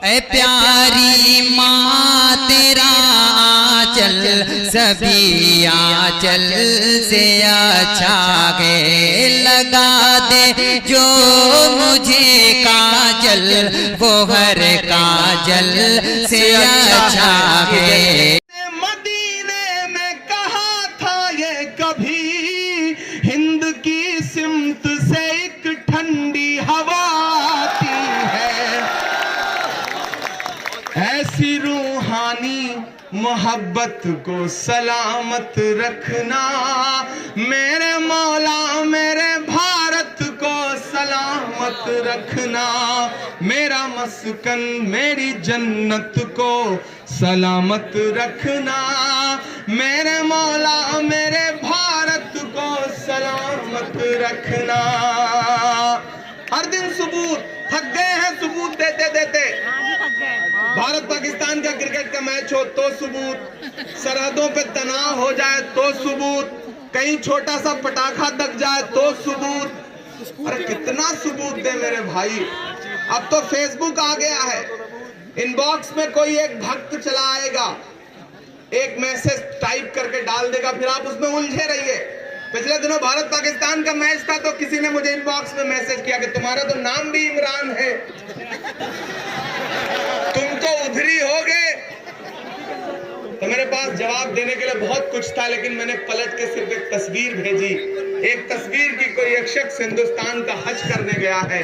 ऐ प्यारी माँ तेरा आंचल सभी आंचल से अच्छा है, लगा दे जो मुझे काजल वो हर काजल से अच्छा है। मदीने में कहा था ये कभी, हिंद की सिमत से एक ठंडी हवा आती है, ऐसी रूहानी मोहब्बत को सलामत रखना मेरे मौला, मेरे भारत को सलामत रखना, मेरा मस्कन मेरी जन्नत को सलामत रखना, मेरे मौला मेरे भारत को सलामत रखना। हर दिन सबूत, थक गए हैं सबूत देते देते। भारत पाकिस्तान का क्रिकेट का मैच हो तो सबूत, सरहदों पे तनाव हो जाए तो सबूत, कहीं छोटा सा पटाखा दग जाए तो सबूत। अरे कितना सबूत दे मेरे भाई। अब तो फेसबुक आ गया है, इनबॉक्स में कोई एक भक्त चला आएगा, एक मैसेज टाइप करके डाल देगा, फिर आप उसमें उलझे रहिए। पिछले दिनों भारत पाकिस्तान का मैच था तो किसी ने मुझे इनबॉक्स में मैसेज किया कि तुम्हारा तो नाम भी इमरान है, तुम तो उधरी हो गए। तो मेरे पास जवाब देने के लिए बहुत कुछ था, लेकिन मैंने पलट के सिर्फ एक तस्वीर भेजी, एक तस्वीर की कोई एक शख्स हिंदुस्तान का हज करने गया है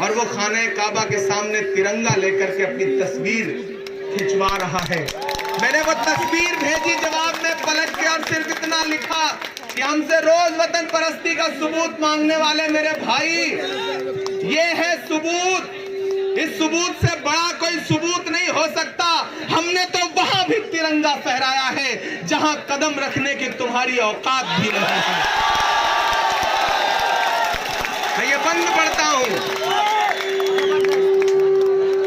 और वो खाने काबा के सामने तिरंगा लेकर के अपनी तस्वीर खिंचवा रहा है। मैंने वो तस्वीर भेजी जवाब में पलट के और सिर्फ इतना लिखा कि हमसे रोज वतन परस्ती का सबूत मांगने वाले मेरे भाई, ये है सबूत। इस सबूत से बड़ा कोई सबूत नहीं हो सकता। हमने तो वहां भी तिरंगा फहराया है जहां कदम रखने की तुम्हारी औकात भी नहीं है। मैं ये बंद पढ़ता हूं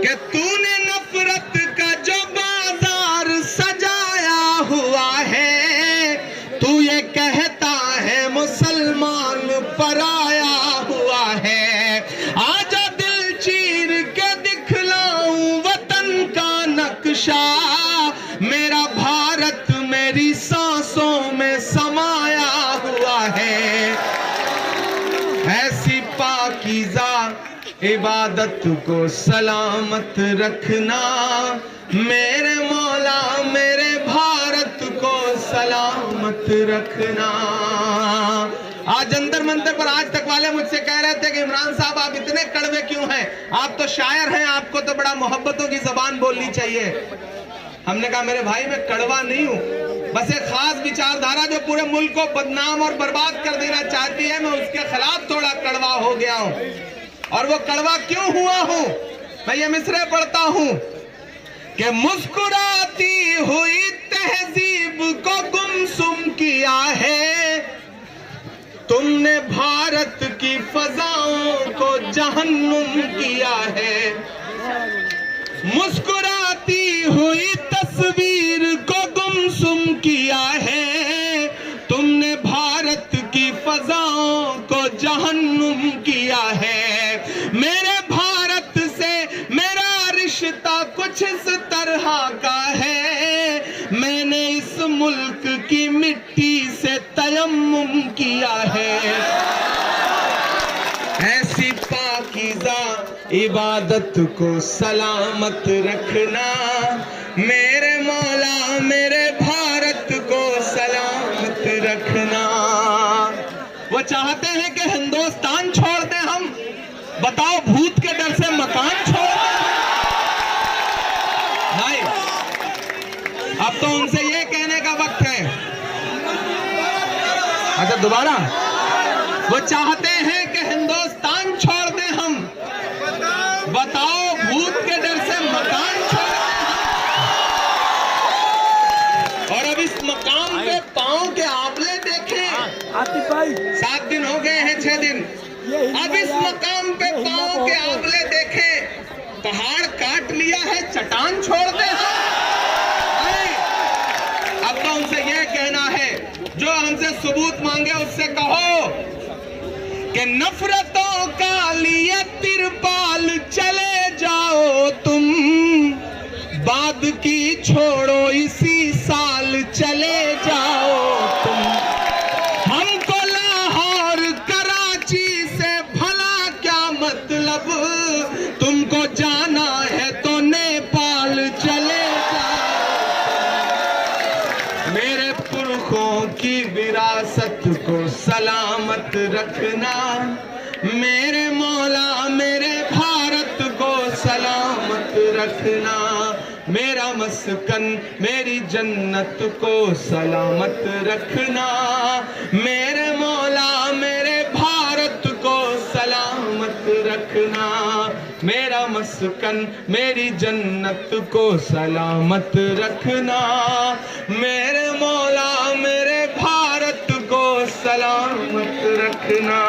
कि तूने नफरत का जो बाजार सजाया हुआ है, तू ये कहता है मुसलमान पराया हुआ है। आजा दिल चीर के दिखलाऊं वतन का नक्शा, मेरा भारत मेरी सांसों में समाया हुआ है। ऐसी पाकीज़ा इबादत को सलामत रखना, मेरे मौला मेरे भारत को सलामत रखना। आज अंदर मंदिर पर आज तक वाले मुझसे कह रहे थे कि इमरान साहब आप इतने कड़वे क्यों हैं, आप तो शायर हैं, आपको तो बड़ा मोहब्बतों की जबान बोलनी चाहिए। हमने कहा मेरे भाई मैं कड़वा नहीं हूं, बस एक खास विचारधारा जो पूरे मुल्क को बदनाम और बर्बाद कर देना चाहती है, मैं उसके खिलाफ थोड़ा कड़वा हो गया हूं। और वो कड़वा क्यों हुआ हूं, मैं ये मिसरे पढ़ता हूं कि मुस्कुराती हुई तहजीब को गुमसुम किया है, तुमने भारत की फजाओं को जहन्नुम किया है। मुस्कुराती हुई तस्वीर को गुमसुम किया है, तुमने भारत की फजाओं को जहन्नुम किया है। मेरे भारत से मेरा रिश्ता कुछ इस तरह का है, मैंने इस मुल्क की मिट्टी से तयम्मुम किया है। ऐसी पाकीज़ा इबादत को सलामत रखना, मेरे मौला मेरे भारत को सलामत रखना। वो चाहते हैं कि हिंदुस्तान छोड़ दें हम, बताओ भूत के डर से मकान छोड़ दें? नहीं, अब तो उनसे ये कहने का वक्त है। अच्छा दोबारा, वो चाहते हैं कि हिंदुस्तान छोड़ दें हम, बताओ भूत के डर से मकान छोड़ दें? और अब इस मकाम पे पांव के आंवले देखें, 7 दिन हो गए हैं, 6 दिन। अब इस मकाम पे पांव के आंवले देखें, पहाड़ काट लिया है, चट्टान छोड़ दे। अब तो उनसे यह कहना है, जो हमसे सबूत मांगे उससे कहो कि नफरतों का लिए तिरपाल चले जाओ तुम, बाद की छोड़ो, इसी साल चले जाओ तुम। हमको लाहौर कराची से भला क्या मतलब, तुमको जाना है तो नेपाल चले जाओ। मेरे पुरखों की विरासत को सलामत रखना, मेरे मौला मेरे भारत को सलामत रखना। मेरा मस्कन मेरी जन्नत को सलामत रखना, मेरे मौला मेरे भारत को सलामत रखना। मेरा मस्कन मेरी जन्नत को सलामत रखना, मेरे मौला मेरे भारत को सलामत रखना।